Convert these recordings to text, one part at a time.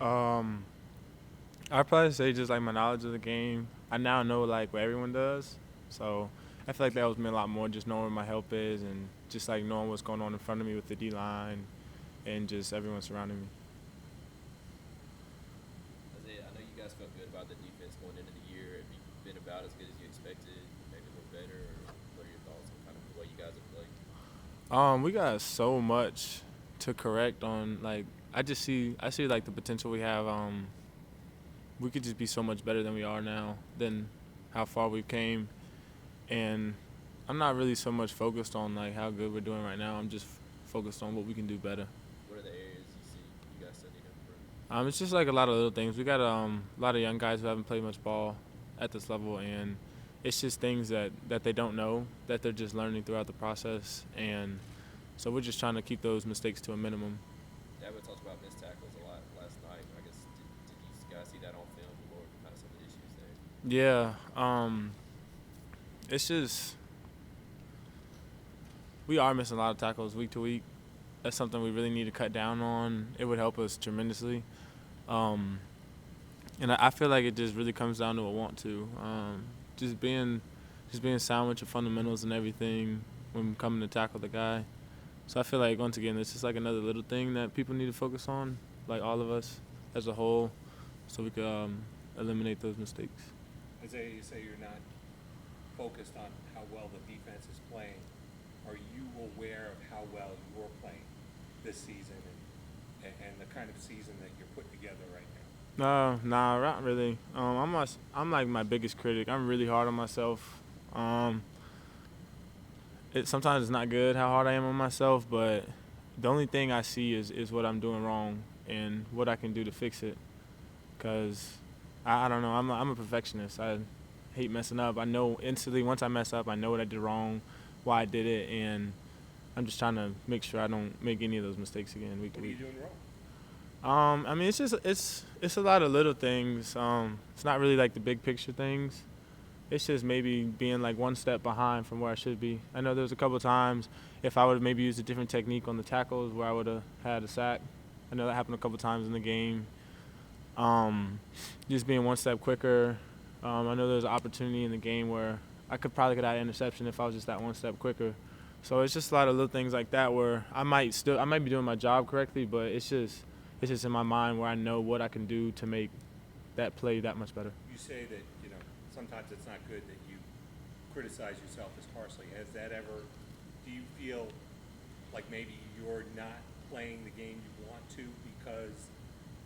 Um, I'd probably say just like my knowledge of the game. I now know like what everyone does, so I feel like that helps me a lot more just knowing where my help is and just like knowing what's going on in front of me with the D line and just everyone surrounding me. Isaiah, I know you guys felt good about the defense going into the year. Have you been about as good as you expected? Maybe a little better? Or what are your thoughts on kind of the way you guys have played? We got so much to correct on. Like I see like the potential we have. We could just be so much better than we are now, than how far we've came. And I'm not really so much focused on like how good we're doing right now. I'm just focused on what we can do better. What are the areas you see you guys still need to improve? It's just like a lot of little things. We got a lot of young guys who haven't played much ball at this level, and it's just things that they don't know that they're just learning throughout the process. And so we're just trying to keep those mistakes to a minimum. Dabo talked about missed tackles a lot last night. I guess did you guys see that on film or kind of some of the issues there? Yeah, it's just we are missing a lot of tackles week to week. That's something we really need to cut down on. It would help us tremendously. Um, and I feel like it just really comes down to a want to. Just being just being sound with your fundamentals and everything when coming to tackle the guy. So I feel like once again it's just like another little thing that people need to focus on, like all of us as a whole, so we could eliminate those mistakes. Isaiah, you say you're not focused on how well the defense is playing. Are you aware of how well you're playing this season and the kind of season that you're putting together right No, nah, not really. I'm like my biggest critic. I'm really hard on myself. Um, sometimes it's not good how hard I am on myself, but the only thing I see is what I'm doing wrong and what I can do to fix it. Cause I don't know. I'm a perfectionist. I hate messing up. I know instantly once I mess up, I know what I did wrong, why I did it, and I'm just trying to make sure I don't make any of those mistakes again week now? to What are you week. doing wrong? I mean, it's a lot of little things. It's not really like the big picture things. It's just maybe being like one step behind from where I should be. I know there was a couple of times if I would have maybe used a different technique on the tackles where I would have had a sack. I know that happened a couple of times in the game. Um, just being one step quicker. I know there was an opportunity in the game where I could have had an interception if I was just that one step quicker. So it's just a lot of little things like that where I might be doing my job correctly, but it's just in my mind where I know what I can do to make that play that much better. You say that, sometimes it's not good that you criticize yourself as harshly. Has that ever, do you feel like maybe you're not playing the game you want to because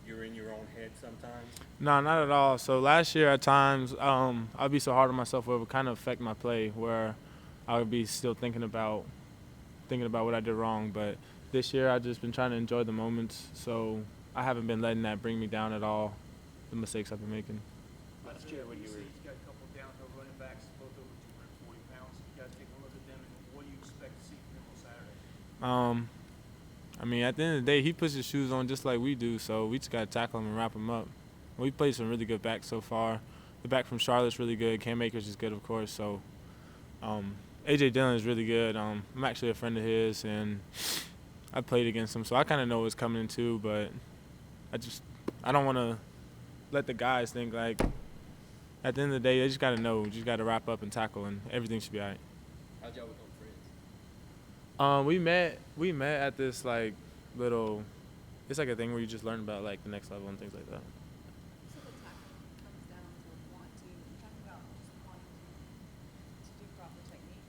you're in your own head sometimes? No, not at all. So last year at times, I'd be so hard on myself where it would kind of affect my play, where I would be still thinking about what I did wrong. But this year, I've just been trying to enjoy the moments, so I haven't been letting that bring me down at all. The mistakes I've been making. Last year when you were, he's got a couple of downhill running backs, both over 240 pounds. You got to take a look at them, and what do you expect to see from them on Saturday? Um, I mean, at the end of the day, he puts his shoes on just like we do, so we just got to tackle him and wrap him up. We played some really good backs so far. The back from Charlotte's really good. Cam Akers is good, of course. So um, Dillon is really good. I'm actually a friend of his, and I played against him, so I kind of know what's coming in too. But I don't want to let the guys think like at the end of the day they just got to know, just got to wrap up and tackle, and everything should be all right. How'd y'all become friends? We met at this like little. It's like a thing where you just learn about like the next level and things like that. So the tackling comes down to want to. You talk about just wanting to do proper technique.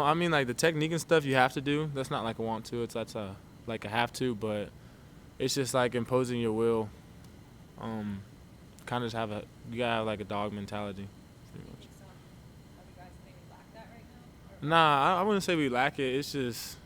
I mean like the technique and stuff you have to do. That's not like a want to. That's a like a have to, but it's just like imposing your will. Kind of just you gotta have like a dog mentality. Pretty much. You think some of you guys maybe lack that right now? Or Nah, I wouldn't say we lack it. It's just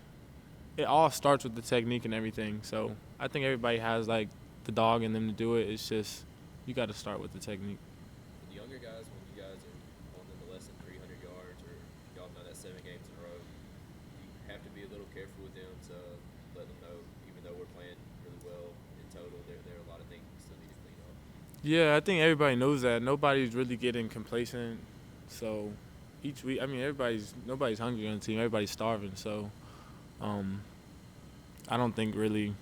it all starts with the technique and everything. So I think everybody has like the dog in them to do it. It's just you got to start with the technique. For the younger guys, when you guys are on them to less than 300 yards, or y'all know that 7 games in a row, you have to be a little careful with them to let them know, even though we're playing really well in total, there are a lot of things we still need to clean up. Yeah, I think everybody knows that. Nobody's really getting complacent. So each week, I mean, nobody's hungry on the team. Everybody's starving. So I don't think really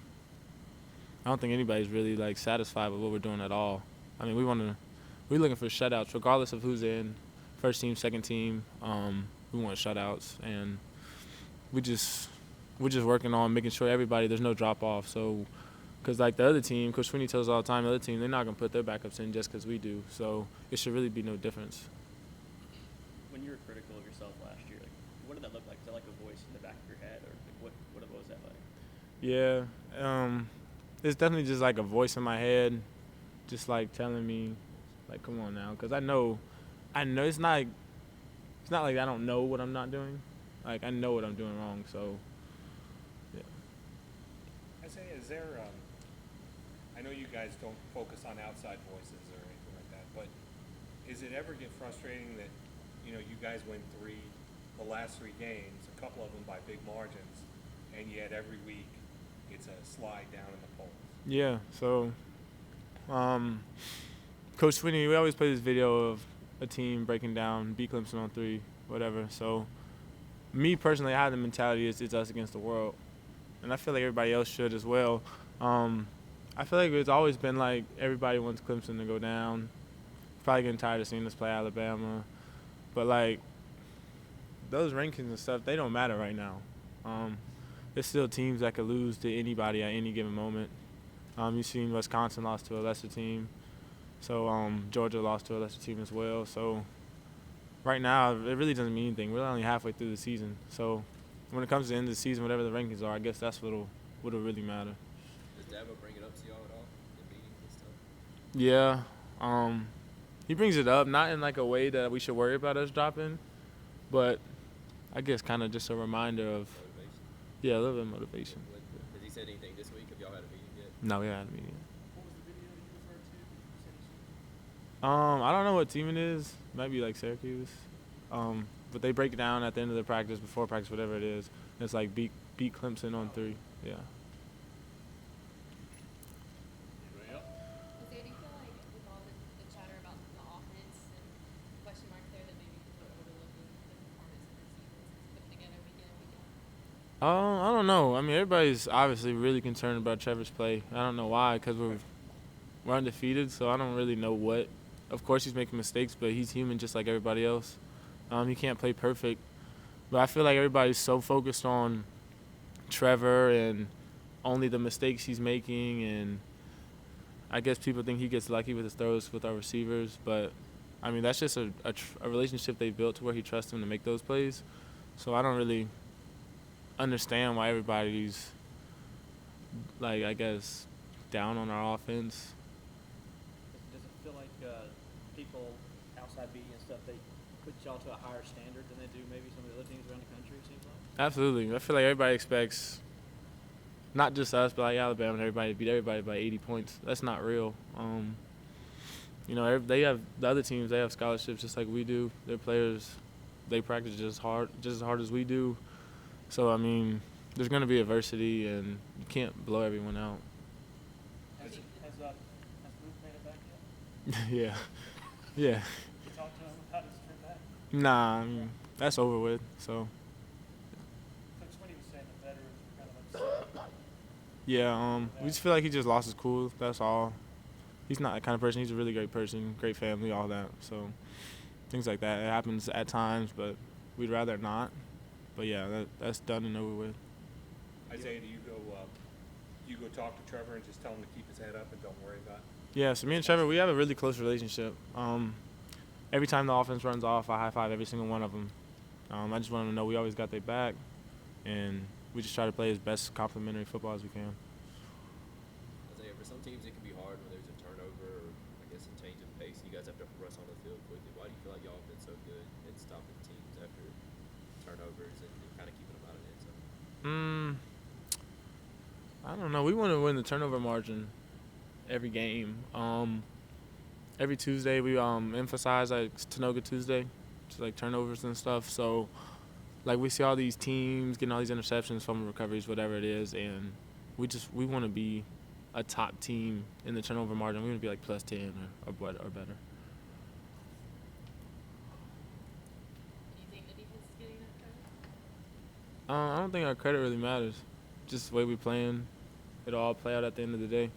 I don't think anybody's really like satisfied with what we're doing at all. I mean, we're looking for shutouts regardless of who's in, first team, second team. We want shutouts, and we're just working on making sure there's no drop off. So, because like the other team, Coach Swinney tells us all the time, the other team, they're not gonna put their backups in just because we do. So it should really be no difference. When you were critical of yourself last year, like, what did that look like? Is that like a voice in the back of your head, or like, what was that like? Yeah, it's definitely just like a voice in my head, just like telling me, like, come on now, because I know it's not like I don't know what I'm not doing, like I know what I'm doing wrong. So, yeah. Isaiah, is there? I know you guys don't focus on outside voices or anything like that, but is it ever get frustrating that you guys win the last three games, a couple of them by big margins, and yet every week it's a slide down in the polls? Yeah. So, Coach Swinney, we always play this video of a team breaking down, beat Clemson on 3, whatever. So, me personally, I have the mentality it's us against the world, and I feel like everybody else should as well. I feel like it's always been like everybody wants Clemson to go down. Probably getting tired of seeing us play Alabama, but like those rankings and stuff, they don't matter right now. There's still teams that could lose to anybody at any given moment. You've seen Wisconsin lost to a lesser team, so Georgia lost to a lesser team as well. So right now, it really doesn't mean anything. We're only halfway through the season, so when it comes to the end of the season, whatever the rankings are, I guess that's what'll really matter. Does Dabo bring it up to y'all at all in meetings and stuff? Yeah, he brings it up, not in like a way that we should worry about us dropping, but I guess kind of just a reminder of, Motivation. yeah, a little bit of motivation. Has he said anything this week? Have y'all had a meeting yet? No, we haven't had a meeting. What was the video you referred to? Did you say I don't know what team it is. Might be like Syracuse. But they break it down at the end of the practice, before practice, whatever it is. It's like beat Clemson on 3. Yeah. Jose, do you feel like with all the chatter about the offense and question marks there that maybe people are overlooking the performance of the team that's put together week in and week out? I don't know. I mean, everybody's obviously really concerned about Trevor's play. I don't know why, because we're undefeated, so I don't really know what. Of course, he's making mistakes, but he's human just like everybody else. He can't play perfect. But I feel like everybody's so focused on Trevor and only the mistakes he's making, and I guess people think he gets lucky with his throws with our receivers. But, I mean, that's just a relationship they built to where he trusts him to make those plays. So I don't really understand why everybody's, like, I guess, down on our offense. Does it feel like people outside media and stuff, they put y'all to a higher standard than they do maybe some of the other teams around the country, it seems like? Absolutely. I feel like everybody expects, not just us, but like Alabama and everybody to beat everybody by 80 points. That's not real. They have the other teams. They have scholarships just like we do. Their players, they practice just as hard as we do. So I mean, there's going to be adversity, and you can't blow everyone out. Has Booth made it back yet? Yeah. Yeah. You talked to him about his trip back? Nah, I mean, that's over with. So. Coach Swinney was saying the veterans were kind of upset. Yeah, we just feel like he just lost his cool. That's all. He's not that kind of person. He's a really great person, great family, all that. So things like that. It happens at times, but we'd rather not. But yeah, that's done and over with. Isaiah, do you go talk to Trevor and just tell him to keep his head up and don't worry about it? Yeah, so me and Trevor, we have a really close relationship. Every time the offense runs off, I high five every single one of them. I just want them to know we always got their back, and we just try to play as best complementary football as we can. Isaiah, for some teams it can be hard when there's a turnover or I guess a change of pace. You guys have to rush on the field quickly. Why do you feel like y'all have been so good at stopping teams after turnovers and kind of keeping them out of the end zone? I don't know. We want to win the turnover margin every game. Every Tuesday we emphasize like Tanoga Tuesday, just like turnovers and stuff. So like we see all these teams getting all these interceptions, fumble recoveries, whatever it is, and we want to be a top team in the turnover margin. We want to be like plus 10 or better. Do you think the defense is getting enough credit? I don't think our credit really matters. Just the way we playing. it'll all play out at the end of the day.